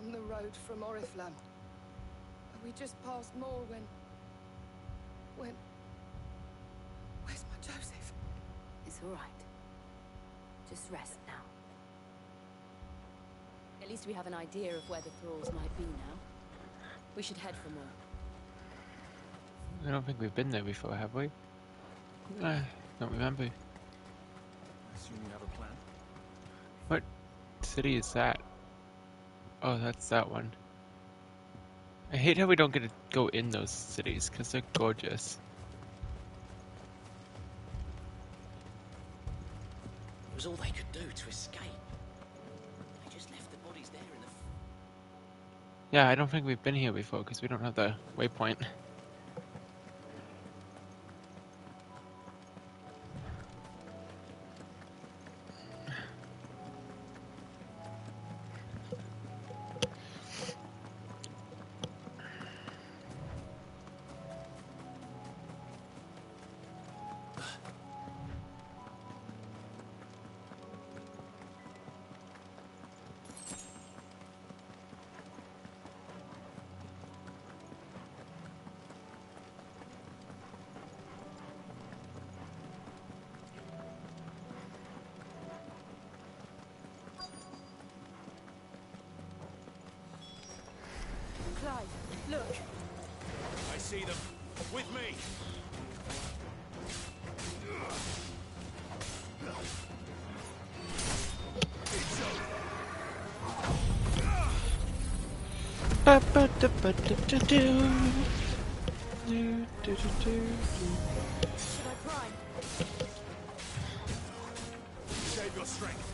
On the road from Oriflamme. We just passed Moor when... Where's my Joseph? It's all right. Just rest now. At least we have an idea of where the thralls might be now. We should head for more. I don't think we've been there before, have we? Don't remember. I assume you have a plan? What city is that? Oh, that's that one. I hate how we don't get to go in those cities, because they're gorgeous. It was all they could do to escape. They just left the bodies there in the... Yeah, I don't think we've been here before, because we don't have the waypoint. Clive, look. I see them. With me. Should I prime? Save your strength.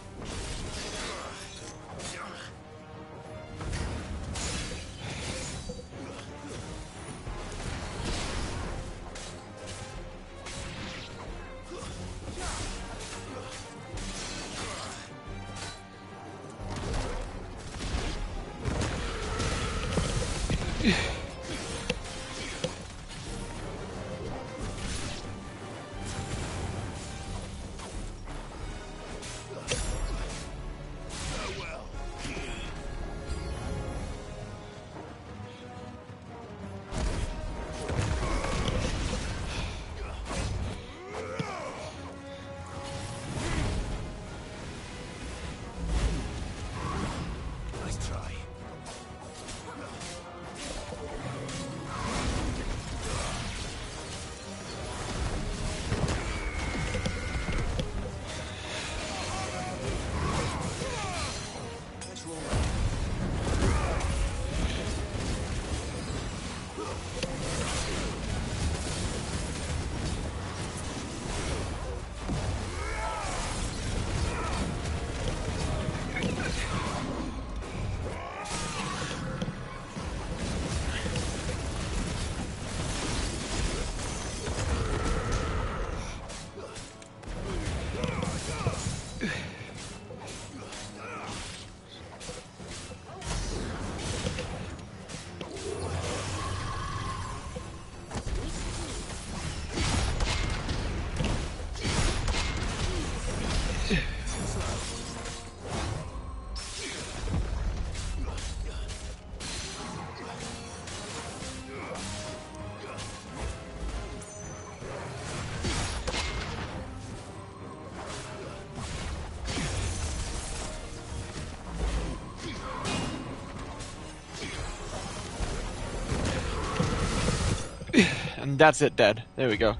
And that's it, dead. There we go. Do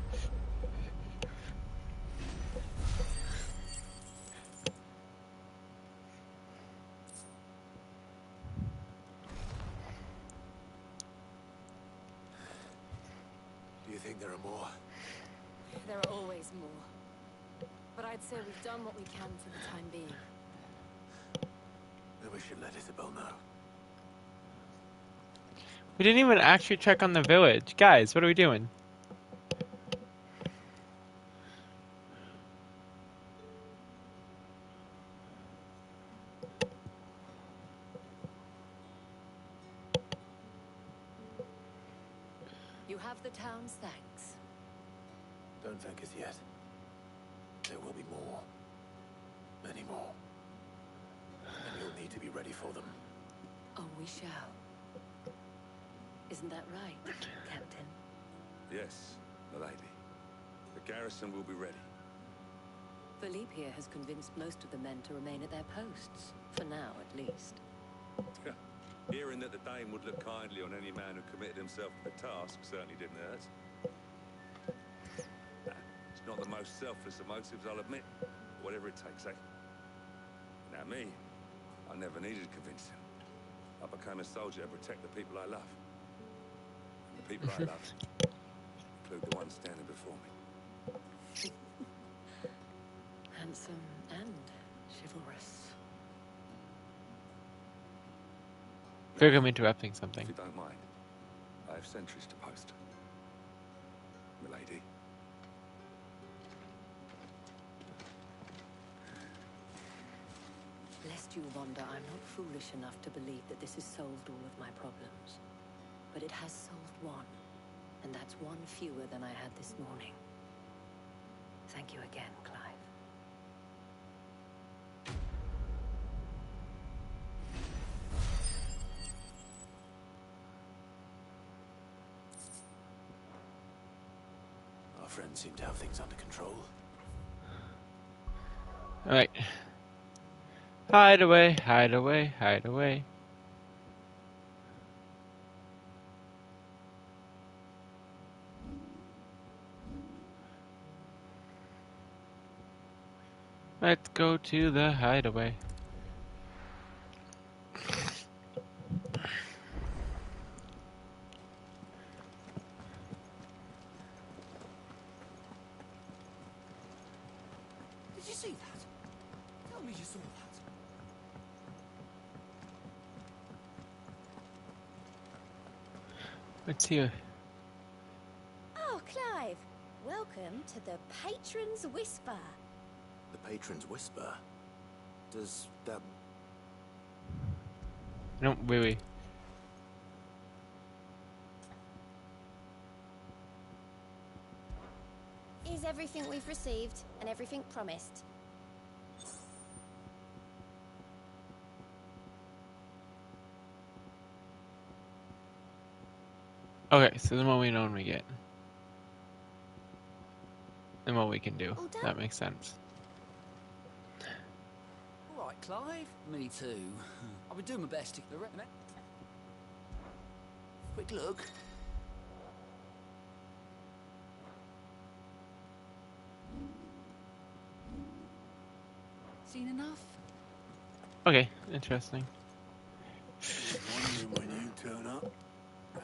you think there are more? There are always more. But I'd say we've done what we can for the time being. Then we should let Isabel know. We didn't even actually check on the village. Guys, what are we doing? You have the town's thanks. Don't thank us yet. There will be more. Many more. And you'll need to be ready for them. Oh, we shall. Isn't that right, Captain? Yes, milady. The garrison will be ready. Philippe here has convinced most of the men to remain at their posts. For now, at least. Hearing that the Dane would look kindly on any man who committed himself to the task certainly didn't hurt. It's not the most selfless of motives, I'll admit. Whatever it takes, eh? Now me, I never needed convincing. I became a soldier to protect the people I love. And the people I love include the ones standing before me. Handsome and chivalrous. I feel like I'm interrupting something. If you don't mind, I have sentries to post. Milady. Lest you wonder, I'm not foolish enough to believe that this has solved all of my problems. But it has solved one. And that's one fewer than I had this morning. Thank you again, Clive. Our friends seem to have things under control. Alright. Hide away, hide away, hide away. Let's go to the hideaway. Did you see that? Tell me you saw that. What's here? Oh, Clive. Welcome to the Patron's Whisper. The Patron's Whisper? Does that... No, wait. Is everything we've received and everything promised? Okay, so the more we know when we get, the more we can do. That makes sense. All right, Clive. Me too. I'll be doing my best to... Quick look. Seen enough? Okay, interesting. Wondering when you turn up.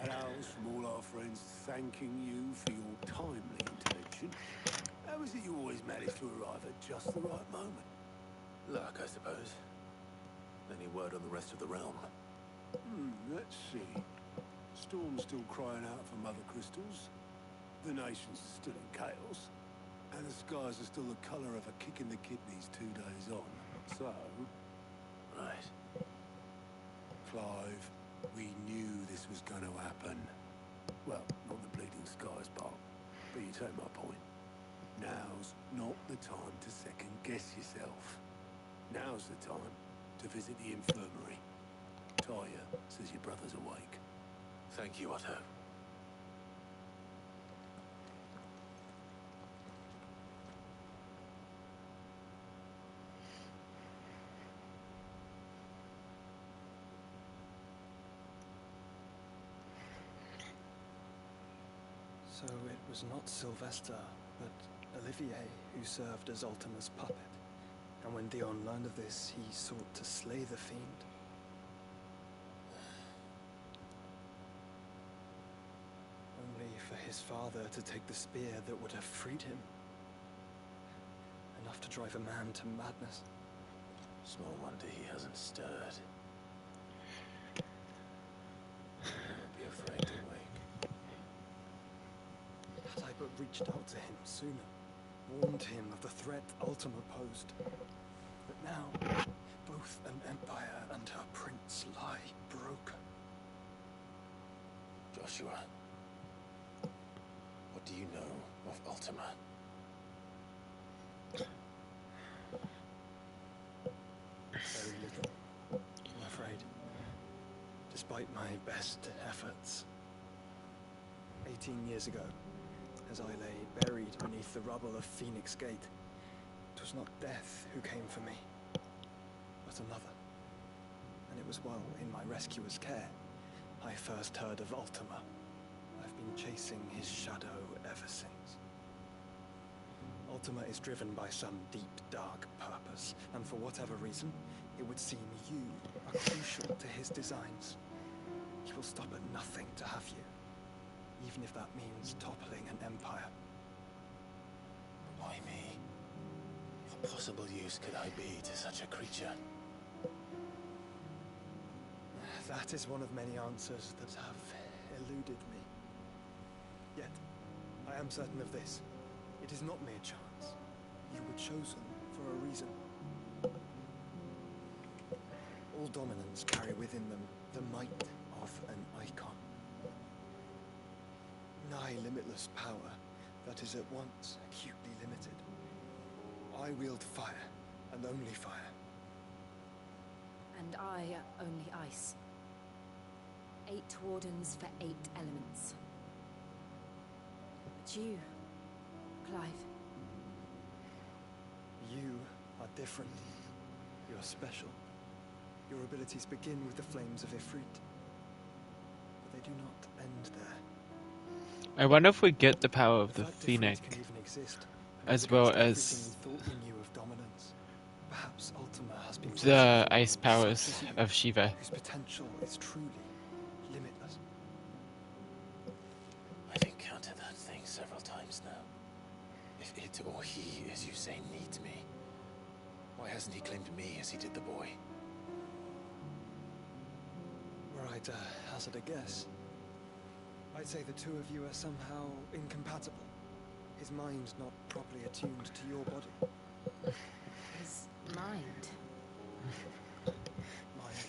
Hellos from all our friends thanking you for your timely intervention. How is it you always manage to arrive at just the right moment? Luck, I suppose. Any word on the rest of the realm? Let's see. Storm's still crying out for mother crystals. The nation's still in chaos. And the skies are still the colour of a kick in the kidneys 2 days on. So... Right. Clive, we knew this was going to happen. Well, not the bleeding skies part, but you take my point. Now's not the time to second-guess yourself. Now's the time to visit the infirmary. Talia says your brother's awake. Thank you, Otto. So it was not Sylvester, but Olivier who served as Ultima's puppet. And when Dion learned of this, he sought to slay the fiend. Only for his father to take the spear that would have freed him. Enough to drive a man to madness. Small wonder he hasn't stirred. Don't be afraid to wake. Had I but reached out to him sooner, warned him of the threat Ultima posed. But now, both an empire and her prince lie broken. Joshua, what do you know of Ultima? Very little, I'm afraid. Despite my best efforts. 18 years ago, as I lay buried beneath the rubble of Phoenix Gate, it was not death who came for me, but another. And it was while in my rescuer's care, I first heard of Ultima. I've been chasing his shadow ever since. Ultima is driven by some deep, dark purpose, and for whatever reason, it would seem you are crucial to his designs. He will stop at nothing to have you, even if that means toppling an empire. Why me? What possible use could I be to such a creature? That is one of many answers that have eluded me. Yet, I am certain of this. It is not mere chance. You were chosen for a reason. All dominants carry within them the might of an icon. Nigh limitless power that is at once acutely limited. I wield fire, and only fire. And I only ice. 8 wardens for 8 elements. But you, Clive. You are different. You're special. Your abilities begin with the flames of Ifrit. But they do not end there. I wonder if we get the power of the Phoenix, as well as the ice powers of Shiva. Whose potential is truly limitless. I've encountered that thing several times now. If it or he, as you say, needs me, why hasn't he claimed me as he did the boy? Were I to hazard a guess, I'd say the two of you are somehow incompatible. His mind not properly attuned to your body. His mind? Mind,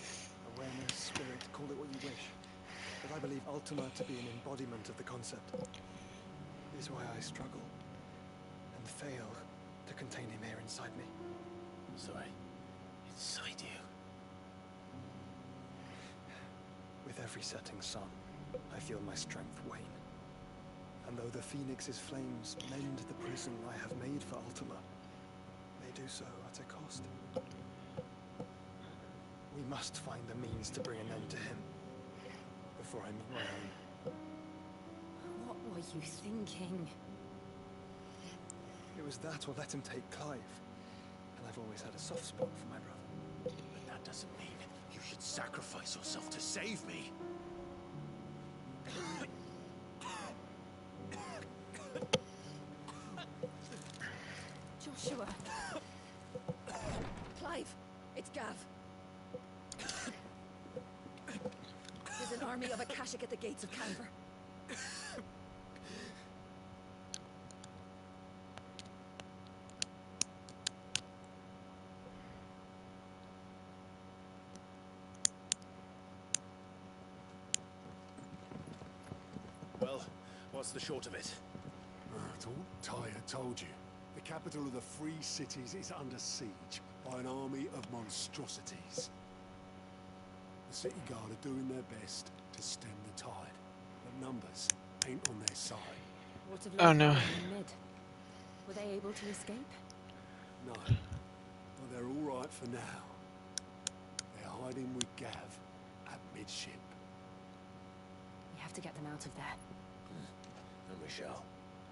awareness, spirit, call it what you wish. But I believe Ultima to be an embodiment of the concept. This is why I struggle and fail to contain him here inside me. Sorry, inside you? With every setting sun, I feel my strength wane. And though the Phoenix's flames mend the prison I have made for Ultima, they do so at a cost. We must find the means to bring an end to him before I meet my own. What were you thinking? It was that or let him take Clive. And I've always had a soft spot for my brother. But that doesn't mean you should sacrifice yourself to save me. Joshua. Clive, it's Gav. There's an army of Akashic at the gates of Canver. Well, what's the short of it? Tyre told you. The capital of the Free Cities is under siege by an army of monstrosities. The city guard are doing their best to stem the tide, but numbers ain't on their side. What of Oh, no. Mid? Were they able to escape? No, but they're all right for now. They're hiding with Gav at midship. We have to get them out of there. And we shall.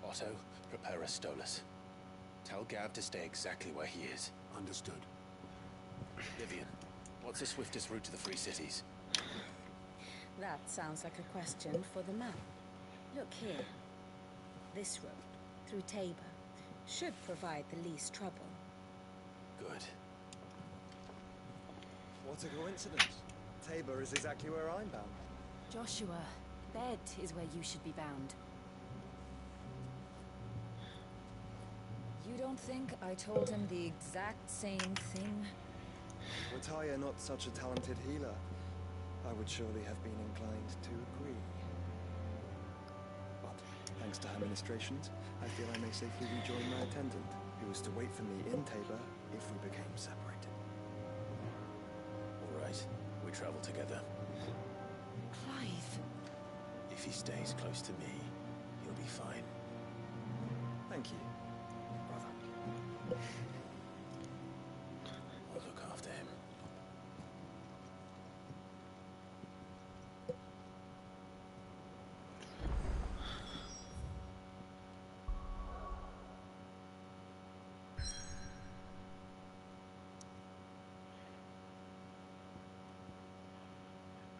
Otto, prepare a Stolas. Tell Gav to stay exactly where he is. Understood. Vivian, what's the swiftest route to the Free Cities? That sounds like a question for the map. Look here. This road, through Tabor, should provide the least trouble. Good. What a coincidence. Tabor is exactly where I'm bound. Joshua, bed is where you should be bound. You don't think I told him the exact same thing? Were Taya not such a talented healer, I would surely have been inclined to agree. But, thanks to her ministrations, I feel I may safely rejoin my attendant, who is to wait for me in Tabor if we became separated. All right, we travel together. Clive. If he stays close to me, he'll be fine. Thank you, brother. I'll look after him.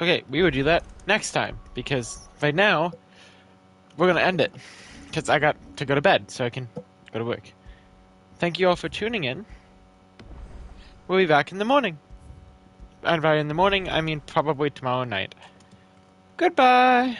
Okay, we will do that next time, because right now, we're going to end it, because I got to go to bed, so I can go to work. Thank you all for tuning in. We'll be back in the morning. And by in the morning, I mean probably tomorrow night. Goodbye!